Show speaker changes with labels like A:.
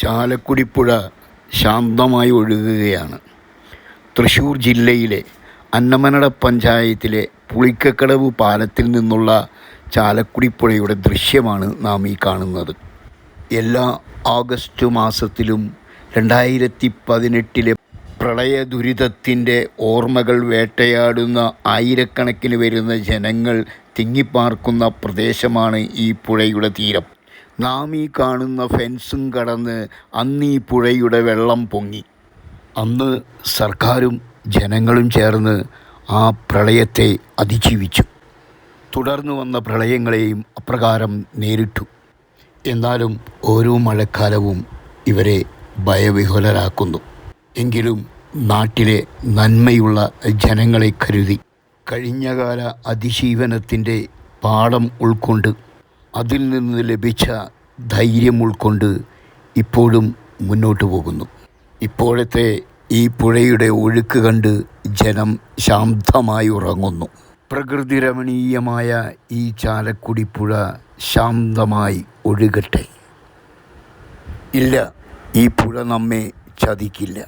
A: ചാലക്കുടി പുഴ ശാന്തമായി ഒഴുകുകയാണ്. തൃശ്ശൂർ ജില്ലയിലെ അന്നമനട പഞ്ചായത്തിലെ പുളിക്കക്കടവ് പാലത്തിൽ നിന്നുള്ള ചാലക്കുടി പുഴയുടെ ദൃശ്യമാണ് നാം ഈ കാണുന്നത്. എല്ലാ ആഗസ്റ്റ് മാസത്തിലും 2018 പ്രളയ ദുരിതത്തിൻ്റെ ഓർമ്മകൾ വേട്ടയാടുന്ന ആയിരക്കണക്കിന് വരുന്ന ജനങ്ങൾ തിങ്ങിപ്പാർക്കുന്ന പ്രദേശമാണ് ഈ പുഴയുടെ തീരം. നാം ഈ കാണുന്ന ഫെൻസും കടന്ന് അന്ന് ഈ പുഴയുടെ വെള്ളം പൊങ്ങി. അന്ന് സർക്കാരും ജനങ്ങളും ചേർന്ന് ആ പ്രളയത്തെ അതിജീവിച്ചു. തുടർന്ന് വന്ന പ്രളയങ്ങളെയും അപ്രകാരം നേരിട്ടു. എന്നാലും ഓരോ മഴക്കാലവും ഇവരെ ഭയവിഹ്വലരാക്കുന്നു. എങ്കിലും നാട്ടിലെ നന്മയുള്ള ജനങ്ങളെ കരുതി കഴിഞ്ഞകാല അതിജീവനത്തിൻ്റെ പാഠം ഉൾക്കൊണ്ട് അതിൽ നിന്ന് ലഭിച്ച ധൈര്യം ഉൾക്കൊണ്ട് ഇപ്പോഴും മുന്നോട്ട് പോകുന്നു. ഇപ്പോഴത്തെ ഈ പുഴയുടെ ഒഴുക്ക് കണ്ട് ജനം ശാന്തമായി ഉറങ്ങുന്നു. പ്രകൃതി രമണീയമായ ഈ ചാലക്കുടി പുഴ ശാന്തമായി ഒഴുകട്ടെ. ഇല്ല, ഈ പുഴ നമ്മെ ചതിക്കില്ല.